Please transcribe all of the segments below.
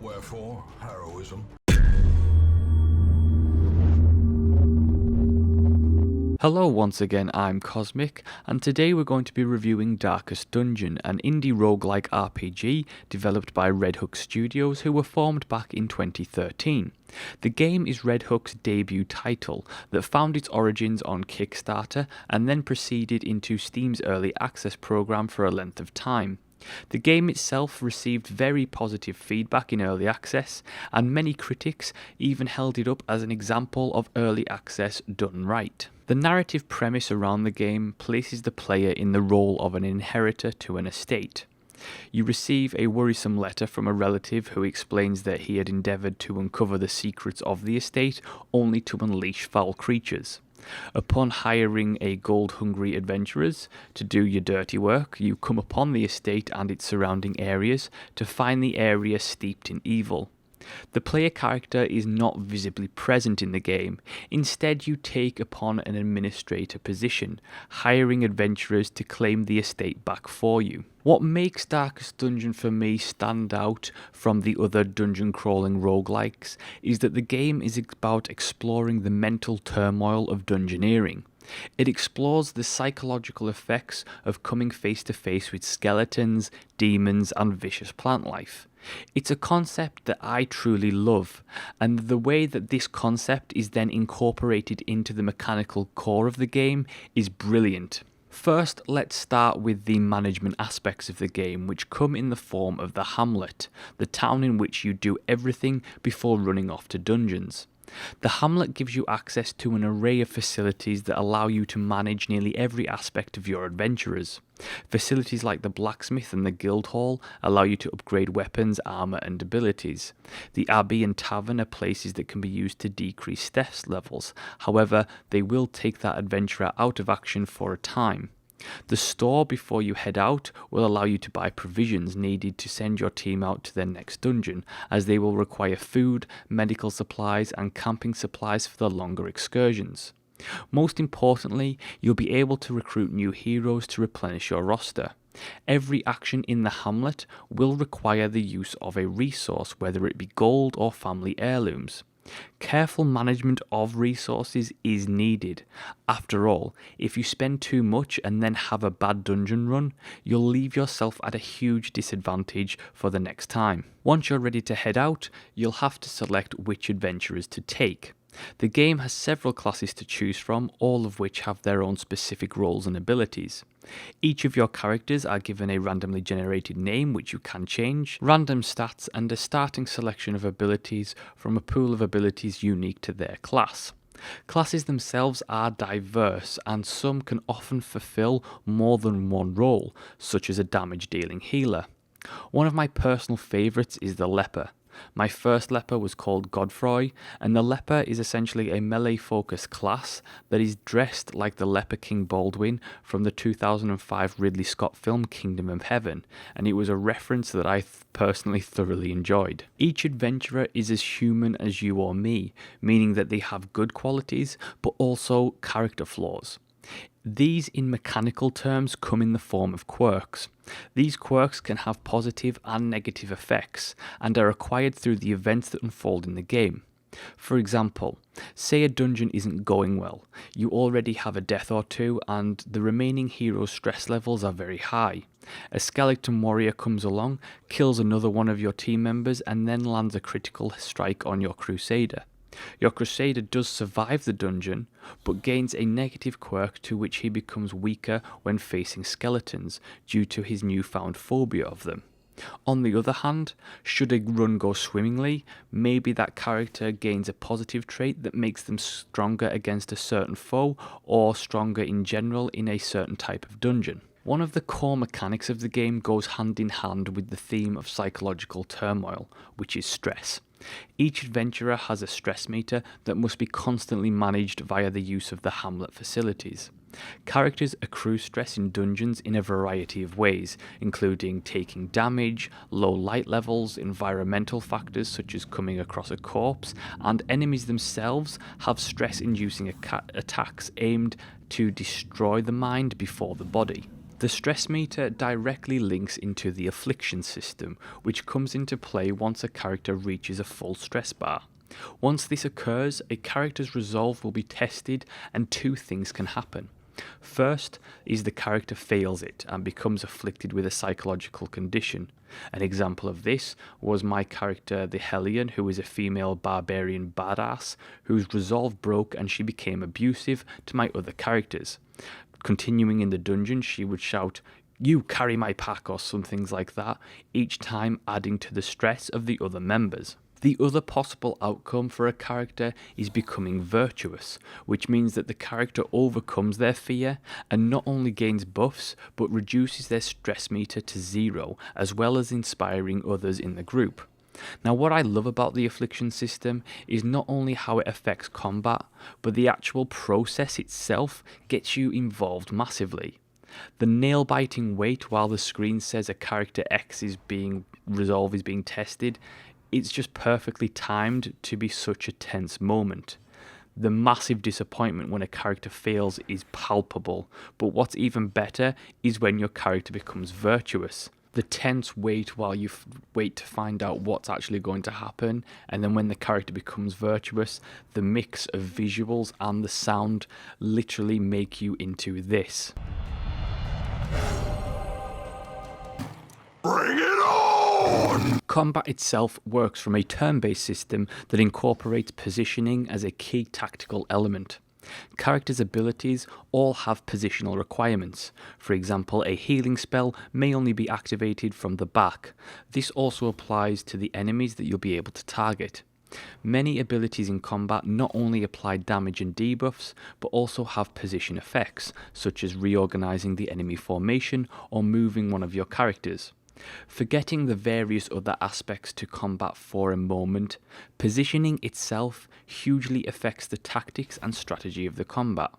Wherefore, heroism. Hello once again, I'm Cosmic, and today we're going to be reviewing Darkest Dungeon, an indie roguelike RPG developed by Red Hook Studios, who were formed back in 2013. The game is Red Hook's debut title that found its origins on Kickstarter and then proceeded into Steam's early access program for a length of time. The game itself received very positive feedback in early access, and many critics even held it up as an example of early access done right. The narrative premise around the game places the player in the role of an inheritor to an estate. You receive a worrisome letter from a relative who explains that he had endeavoured to uncover the secrets of the estate only to unleash foul creatures. Upon hiring a gold-hungry adventurers to do your dirty work, you come upon the estate and its surrounding areas to find the area steeped in evil. The player character is not visibly present in the game. Instead, you take upon an administrator position, hiring adventurers to claim the estate back for you. What makes Darkest Dungeon for me stand out from the other dungeon crawling roguelikes is that the game is about exploring the mental turmoil of dungeoneering. It explores the psychological effects of coming face to face with skeletons, demons, and vicious plant life. It's a concept that I truly love, and the way that this concept is then incorporated into the mechanical core of the game is brilliant. First, let's start with the management aspects of the game, which come in the form of the Hamlet, the town in which you do everything before running off to dungeons. The Hamlet gives you access to an array of facilities that allow you to manage nearly every aspect of your adventurers. Facilities like the blacksmith and the guild hall allow you to upgrade weapons, armour and abilities. The abbey and tavern are places that can be used to decrease stress levels, however they will take that adventurer out of action for a time. The store before you head out will allow you to buy provisions needed to send your team out to their next dungeon, as they will require food, medical supplies and camping supplies for their longer excursions. Most importantly, you'll be able to recruit new heroes to replenish your roster. Every action in the Hamlet will require the use of a resource, whether it be gold or family heirlooms. Careful management of resources is needed. After all, if you spend too much and then have a bad dungeon run, you'll leave yourself at a huge disadvantage for the next time. Once you're ready to head out, you'll have to select which adventurers to take. The game has several classes to choose from, all of which have their own specific roles and abilities. Each of your characters are given a randomly generated name which you can change, random stats and a starting selection of abilities from a pool of abilities unique to their class. Classes themselves are diverse and some can often fulfill more than one role, such as a damage dealing healer. One of my personal favourites is the leper. My first leper was called Godfroy, and the leper is essentially a melee-focused class that is dressed like the Leper King Baldwin from the 2005 Ridley Scott film Kingdom of Heaven, and it was a reference that I personally thoroughly enjoyed. Each adventurer is as human as you or me, meaning that they have good qualities, but also character flaws. These, in mechanical terms, come in the form of quirks. These quirks can have positive and negative effects, and are acquired through the events that unfold in the game. For example, say a dungeon isn't going well, you already have a death or two, and the remaining hero's stress levels are very high. A skeleton warrior comes along, kills another one of your team members, and then lands a critical strike on your crusader. Your crusader does survive the dungeon, but gains a negative quirk to which he becomes weaker when facing skeletons due to his newfound phobia of them. On the other hand, should a run go swimmingly, maybe that character gains a positive trait that makes them stronger against a certain foe or stronger in general in a certain type of dungeon. One of the core mechanics of the game goes hand in hand with the theme of psychological turmoil, which is stress. Each adventurer has a stress meter that must be constantly managed via the use of the Hamlet facilities. Characters accrue stress in dungeons in a variety of ways, including taking damage, low light levels, environmental factors such as coming across a corpse, and enemies themselves have stress-inducing attacks aimed to destroy the mind before the body. The stress meter directly links into the affliction system, which comes into play once a character reaches a full stress bar. Once this occurs, a character's resolve will be tested and two things can happen. First is the character fails it and becomes afflicted with a psychological condition. An example of this was my character the Hellion, who is a female barbarian badass whose resolve broke and she became abusive to my other characters. Continuing in the dungeon, she would shout, "You carry my pack," or some things like that, each time adding to the stress of the other members. The other possible outcome for a character is becoming virtuous, which means that the character overcomes their fear and not only gains buffs, but reduces their stress meter to 0, as well as inspiring others in the group. Now, what I love about the affliction system is not only how it affects combat, but the actual process itself gets you involved massively. The nail-biting wait while the screen says a character X's resolve is being tested, it's just perfectly timed to be such a tense moment. The massive disappointment when a character fails is palpable, but what's even better is when your character becomes virtuous. The tense wait while you wait to find out what's actually going to happen, and then when the character becomes virtuous, the mix of visuals and the sound literally make you into this. Bring it on! Combat itself works from a turn-based system that incorporates positioning as a key tactical element. Characters' abilities all have positional requirements. For example, a healing spell may only be activated from the back. This also applies to the enemies that you'll be able to target. Many abilities in combat not only apply damage and debuffs, but also have position effects, such as reorganizing the enemy formation or moving one of your characters. Forgetting the various other aspects to combat for a moment, positioning itself hugely affects the tactics and strategy of the combat.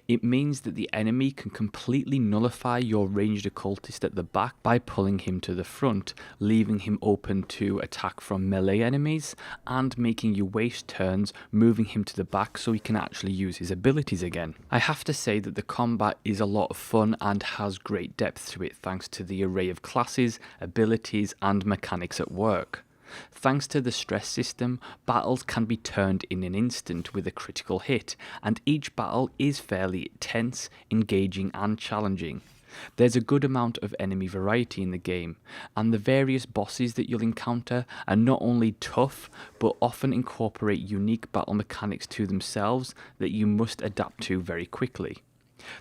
It means that the enemy can completely nullify your ranged occultist at the back by pulling him to the front, leaving him open to attack from melee enemies, and making you waste turns moving him to the back so he can actually use his abilities again. I have to say that the combat is a lot of fun and has great depth to it thanks to the array of classes, abilities, and mechanics at work. Thanks to the stress system, battles can be turned in an instant with a critical hit, and each battle is fairly tense, engaging, and challenging. There's a good amount of enemy variety in the game, and the various bosses that you'll encounter are not only tough, but often incorporate unique battle mechanics to themselves that you must adapt to very quickly.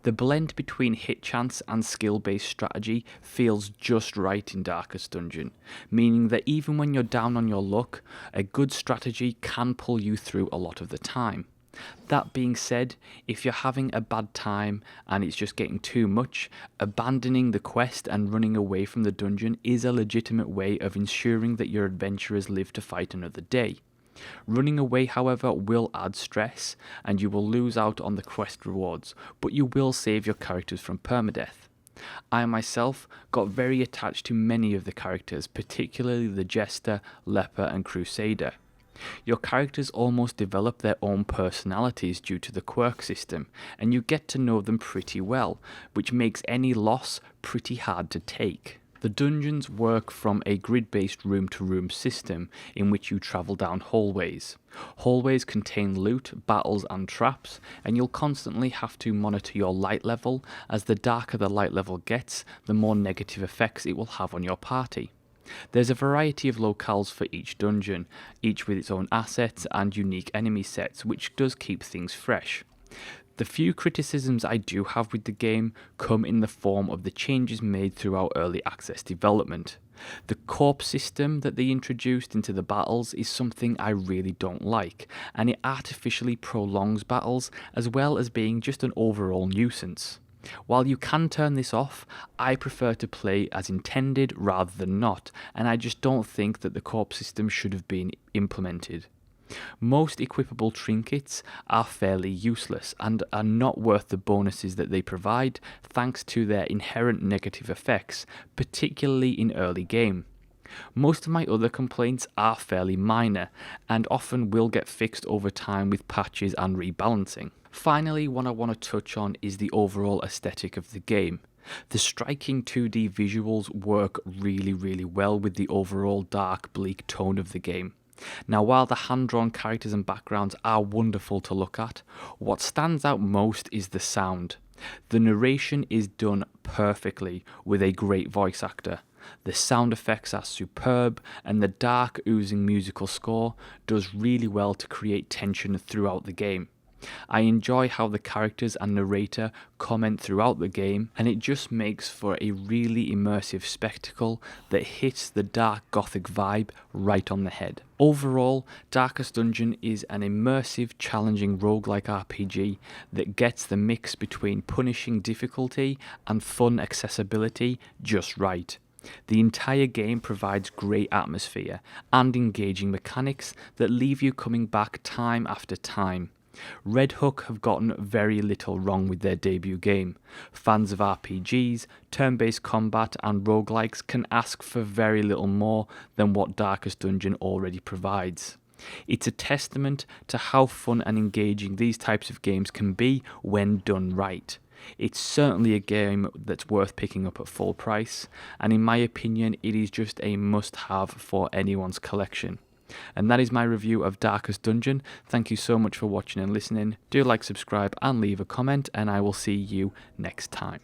The blend between hit chance and skill-based strategy feels just right in Darkest Dungeon, meaning that even when you're down on your luck, a good strategy can pull you through a lot of the time. That being said, if you're having a bad time and it's just getting too much, abandoning the quest and running away from the dungeon is a legitimate way of ensuring that your adventurers live to fight another day. Running away, however, will add stress, and you will lose out on the quest rewards, but you will save your characters from permadeath. I myself got very attached to many of the characters, particularly the Jester, Leper, and Crusader. Your characters almost develop their own personalities due to the quirk system, and you get to know them pretty well, which makes any loss pretty hard to take. The dungeons work from a grid-based room-to-room system in which you travel down hallways. Hallways contain loot, battles and traps, and you'll constantly have to monitor your light level, as the darker the light level gets, the more negative effects it will have on your party. There's a variety of locales for each dungeon, each with its own assets and unique enemy sets, which does keep things fresh. The few criticisms I do have with the game come in the form of the changes made throughout early access development. The corpse system that they introduced into the battles is something I really don't like, and it artificially prolongs battles as well as being just an overall nuisance. While you can turn this off, I prefer to play as intended rather than not, and I just don't think that the corpse system should have been implemented. Most equipable trinkets are fairly useless and are not worth the bonuses that they provide thanks to their inherent negative effects, particularly in early game. Most of my other complaints are fairly minor and often will get fixed over time with patches and rebalancing. Finally, what I want to touch on is the overall aesthetic of the game. The striking 2D visuals work really well with the overall dark, bleak tone of the game. Now, while the hand-drawn characters and backgrounds are wonderful to look at, what stands out most is the sound. The narration is done perfectly with a great voice actor. The sound effects are superb, and the dark, oozing musical score does really well to create tension throughout the game. I enjoy how the characters and narrator comment throughout the game, and it just makes for a really immersive spectacle that hits the dark gothic vibe right on the head. Overall, Darkest Dungeon is an immersive, challenging roguelike RPG that gets the mix between punishing difficulty and fun accessibility just right. The entire game provides great atmosphere and engaging mechanics that leave you coming back time after time. Red Hook have gotten very little wrong with their debut game. Fans of RPGs, turn-based combat and roguelikes can ask for very little more than what Darkest Dungeon already provides. It's a testament to how fun and engaging these types of games can be when done right. It's certainly a game that's worth picking up at full price, and in my opinion it is just a must-have for anyone's collection. And that is my review of Darkest Dungeon. Thank you so much for watching and listening. Do like, subscribe and leave a comment, and I will see you next time.